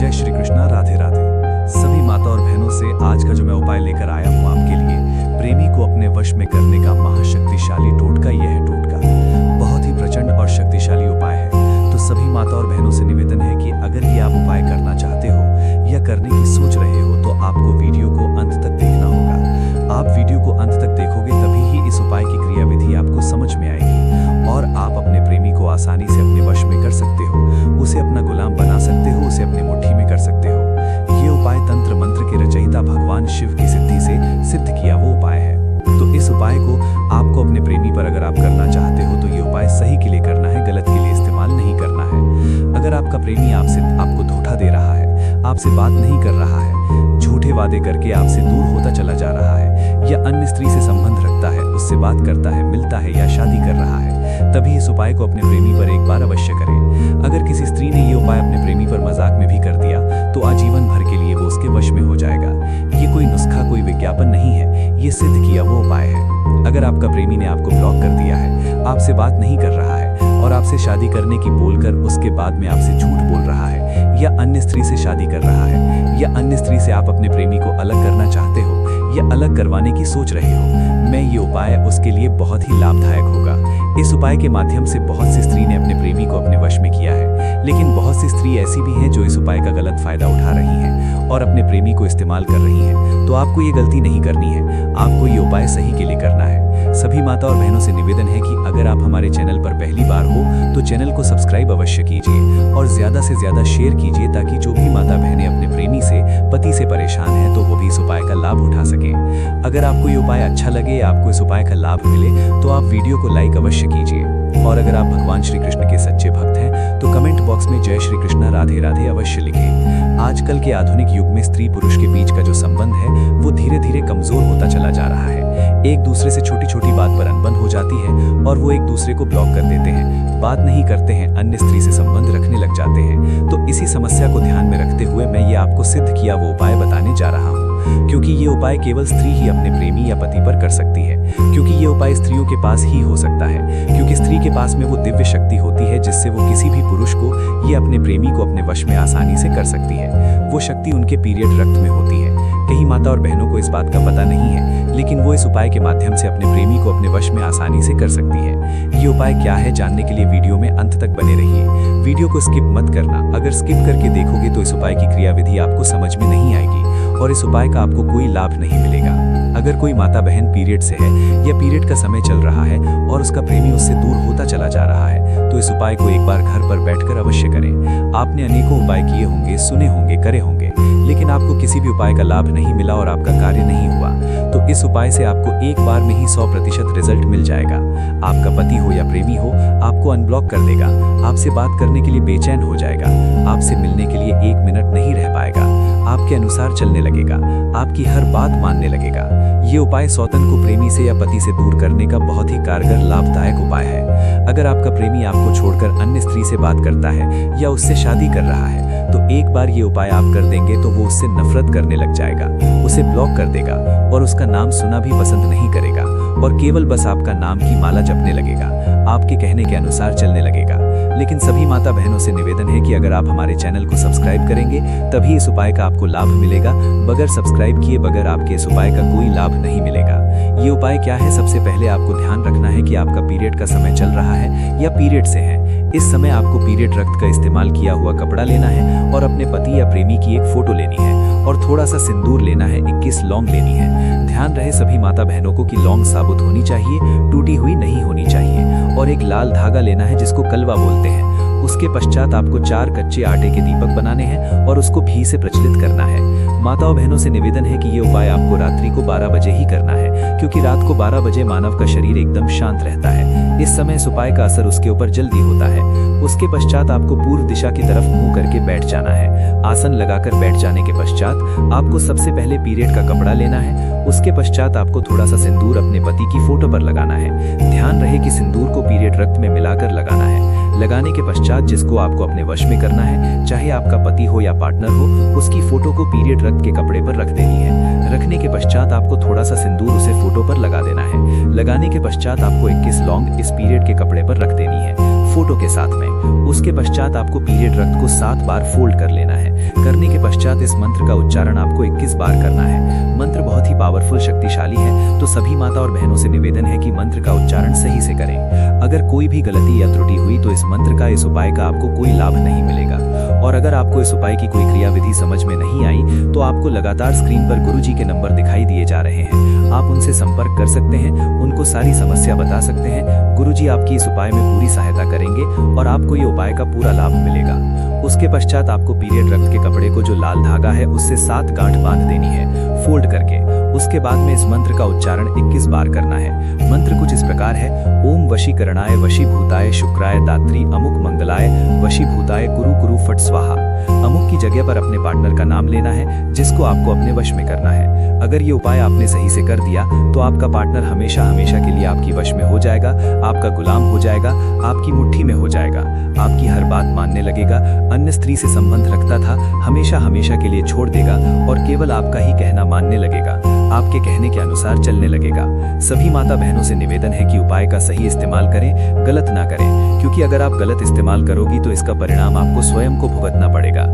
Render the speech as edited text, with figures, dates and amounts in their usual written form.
जय श्री कृष्णा, राधे राधे। सभी माता और बहनों से आज का जो मैं उपाय लेकर आया हूँ आपके लिए, प्रेमी को अपने वश में करने का महाशक्तिशाली टोटका। यह है टोटका बहुत ही प्रचंड और शक्तिशाली उपाय है। तो सभी माता और बहनों से निवेदन है कि अगर ये आप उपाय करना चाहते हो या करने की सोच रहे हो तो आपको वीडियो को अंत तक देखना होगा। आप वीडियो को अंत तक देखोगे तभी ही इस उपाय की क्रियाविधि आपको समझ में आएगी और आप अपने प्रेमी को आसानी से अपने वश में कर सकते हो, उसे अपना गुलाम बना सकते हो, उसे अपनी मुट्ठी में कर सकते हो। ये उपाय तंत्र मंत्र के रचयिता भगवान शिव की सिद्धि से सिद्ध किया वो उपाय है। तो इस उपाय को आपको अपने प्रेमी पर अगर आप करना चाहते हो तो ये उपाय सही के लिए करना है, गलत के लिए इस्तेमाल नहीं करना है। अगर आपका प्रेमी आपको धोखा दे रहा है, आपसे बात नहीं कर रहा है, झूठे वादे करके आपसे दूर होता चला जा रहा है या अन्य स्त्री से संबंध रखता है, उससे बात करता है, मिलता है या शादी कर रहा है, तभी इस उपाय को अपने प्रेमी पर एक बार अवश्य करें। अगर किसी स्त्री ने ये उपाय अपने प्रेमी पर मजाक में भी कर दिया तो आजीवन भर के लिए वो उसके वश में हो जाएगा। ये कोई नुस्खा, कोई विज्ञापन नहीं है, ये सिद्ध किया वो उपाय है। अगर आपका प्रेमी ने आपको ब्लॉक कर दिया है, आपसे बात नहीं कर रहा है और आपसे शादी करने की बोलकर उसके बाद में आपसे झूठ बोल रहा है या अन्य स्त्री से शादी कर रहा है या अन्य स्त्री से आप अपने प्रेमी को अलग करना चाहते हो या अलग करवाने की सोच रहे हो, मैं ये उपाय उसके लिए बहुत ही लाभदायक होगा। इस उपाय के माध्यम से बहुत सी स्त्री ने अपने प्रेमी को अपने वश में किया है, लेकिन बहुत सी स्त्री ऐसी भी हैं जो इस उपाय का गलत फायदा उठा रही हैं और अपने प्रेमी को इस्तेमाल कर रही हैं। तो आपको ये गलती नहीं करनी है, आपको ये उपाय सही के लिए करना है। सभी माता और बहनों से निवेदन है कि अगर आप हमारे चैनल पर पहली बार हो तो चैनल को सब्सक्राइब अवश्य कीजिए और ज्यादा से ज्यादा शेयर कीजिए ताकि जो भी माता बहनें अपने प्रेमी से, पति से परेशान हैं तो वो भी इस उपाय का लाभ उठा सकें। अगर आपको ये उपाय अच्छा लगे, आपको इस उपाय का लाभ मिले तो आप वीडियो को लाइक अवश्य कीजिए। और अगर आप भगवान श्री कृष्ण के सच्चे भक्त हैं तो कमेंट बॉक्स में जय श्री कृष्णा, राधे राधे अवश्य लिखें। आजकल के आधुनिक युग में स्त्री पुरुष के बीच का जो संबंध है वो धीरे धीरे कमजोर होता चला जा रहा है। एक दूसरे से छोटी छोटी बात पर अनबन हो जाती है और वो एक दूसरे को ब्लॉक कर देते हैं, बात नहीं करते हैं, अन्य स्त्री से संबंध रखने लग जाते हैं। तो इसी समस्या को ध्यान में रखते हुए मैं ये आपको सिद्ध किया वो उपाय बताने जा रहा हूँ, क्योंकि ये उपाय केवल स्त्री ही अपने प्रेमी या पति पर कर सकती है। क्योंकि ये उपाय स्त्रियों के पास ही हो सकता है, क्योंकि स्त्री के पास में वो दिव्य शक्ति होती है जिससे वो किसी भी पुरुष को या अपने प्रेमी को अपने वश में आसानी से कर सकती है। वो शक्ति उनके पीरियड रक्त में होती है। कई माता और बहनों को इस बात का पता नहीं है, लेकिन वो इस उपाय के माध्यम से अपने प्रेमी को अपने वश में आसानी से कर सकती है। ये उपाय क्या है जानने के लिए वीडियो में अंत तक बने रहिए। वीडियो को स्किप मत करना। अगर स्किप करके देखोगे तो इस उपाय की क्रियाविधि आपको समझ में नहीं आएगी और इस उपाय का आपको कोई लाभ नहीं मिलेगा। अगर कोई माता बहन पीरियड से है या पीरियड का समय चल रहा है और उसका प्रेमी उससे दूर होता चला जा रहा है तो इस उपाय को एक बार घर पर बैठकर अवश्य करें। आपने अनेकों उपाय किए होंगे, सुने होंगे, करे होंगे, लेकिन आपको किसी भी उपाय का लाभ नहीं मिला और आपका कार्य नहीं हुआ। तो इस उपाय से आपको एक बार में ही 100% रिजल्ट मिल जाएगा। आपका पति हो या प्रेमी हो आपको अनब्लॉक कर देगा, आपसे बात करने के लिए बेचैन हो जाएगा, आपसे मिलने के लिए 1 मिनट नहीं रह पाएगा, आपके अनुसार चलने लगेगा, आपकी हर बात मानने लगेगा। ये उपाय सौतन को प्रेमी से या पति से दूर करने का बहुत ही कारगर लाभदायक उपाय है। अगर आपका प्रेमी आपको छोड़कर अन्य स्त्री से बात करता है या उससे शादी कर रहा है तो एक बार ये उपाय आप कर देंगे तो वो उससे नफरत करने लग जाएगा, उसे ब्लॉक कर देगा और उसका नाम सुना भी पसंद नहीं करेगा और केवल बस आपका नाम की माला जपने लगेगा, आपके कहने के अनुसार चलने लगेगा। लेकिन सभी माता बहनों से निवेदन है कि अगर आप हमारे चैनल को सब्सक्राइब करेंगे तभी इस उपाय का आपको लाभ मिलेगा। बगैर सब्सक्राइब किए बगैर आपके इस उपाय का कोई लाभ नहीं मिलेगा। ये उपाय क्या है? सबसे पहले आपको ध्यान रखना है कि आपका पीरियड का समय चल रहा है या पीरियड से है। इस समय आपको पीरियड रक्त का इस्तेमाल किया हुआ कपड़ा लेना है और अपने पति या प्रेमी की एक फोटो लेनी है और थोड़ा सा सिंदूर लेना है, 21 लौंग लेनी है। ध्यान रहे सभी माता बहनों को कि लौंग साबुत होनी चाहिए, टूटी हुई नहीं होनी चाहिए और एक लाल धागा लेना है जिसको कलवा बोलते हैं। उसके पश्चात आपको 4 कच्चे आटे के दीपक बनाने हैं और उसको घी से प्रज्वलित करना है। माताओं बहनों से निवेदन है कि ये उपाय आपको रात्रि को 12 बजे ही करना है, क्योंकि रात को 12 बजे मानव का शरीर एकदम शांत रहता है। इस समय इस उपाय का असर उसके ऊपर जल्दी होता है। उसके पश्चात आपको पूर्व दिशा की तरफ मुंह करके बैठ जाना है। आसन लगाकर बैठ जाने के पश्चात आपको सबसे पहले पीरियड का कपड़ा लेना है। उसके पश्चात आपको थोड़ा सा सिंदूर अपने पति की फोटो पर लगाना है। ध्यान रहे कि सिंदूर को पीरियड रक्त में मिलाकर लगाना है। लगाने के पश्चात जिसको आपको अपने वश में करना है, चाहे आपका पति हो या पार्टनर हो, उसकी फोटो को पीरियड रक्त के कपड़े पर रख देनी है। रखने के पश्चात आपको थोड़ा सा सिंदूर उसे फोटो पर लगा देना है। लगाने के पश्चात आपको 21 लौंग इस पीरियड के कपड़े पर रख देनी है फोटो के साथ में। उसके पश्चात आपको पीरियड रक्त को 7 बार फोल्ड कर लेना है। करने के पश्चात इस मंत्र का उच्चारण आपको 21 बार करना है। मंत्र बहुत ही पावरफुल शक्तिशाली है, तो सभी माता और बहनों से निवेदन है कि मंत्र का उच्चारण सही से करें। अगर कोई भी गलती या त्रुटि हुई तो इस मंत्र का, इस उपाय का आपको कोई लाभ नहीं मिलेगा। और अगर आपको इस उपाय की कोई क्रिया विधि समझ में नहीं आई तो आपको लगातार स्क्रीन पर गुरुजी के नंबर दिखाई दिए जा रहे हैं, आप उनसे संपर्क कर सकते हैं, उनको सारी समस्या बता सकते हैं। गुरुजी आपकी इस उपाय में पूरी सहायता करेंगे और आपको ये उपाय का पूरा लाभ मिलेगा। उसके पश्चात आपको पीरियड रक्त के कपड़े को जो लाल धागा है उससे 7 गांठ बांध देनी है, फोल्ड करके। उसके बाद में इस मंत्र का उच्चारण 21 बार करना है। मंत्र कुछ इस प्रकार है: ओम वशीकरणाय वशीभूताय शुक्राय दात्री अमुक मंगलाय वशीभूताय कुरु कुरु फट स्वाहा। अमुक की जगह पर अपने पार्टनर का नाम लेना है जिसको आपको अपने वश में करना है। अगर ये उपाय आपने सही से कर दिया तो आपका पार्टनर हमेशा हमेशा के लिए आपकी वश में हो जाएगा, आपका गुलाम हो जाएगा, आपकी मुट्ठी में हो जाएगा, आपकी हर बात मानने लगेगा, अन्य स्त्री से संबंध रखता था हमेशा हमेशा के लिए छोड़ देगा और केवल आपका ही कहना मानने लगेगा, आपके कहने के अनुसार चलने लगेगा। सभी माता बहनों से निवेदन है कि उपाय का सही इस्तेमाल करें, गलत ना करें, क्योंकि अगर आप गलत इस्तेमाल करोगी तो इसका परिणाम आपको स्वयं को भुगतना पड़ेगा।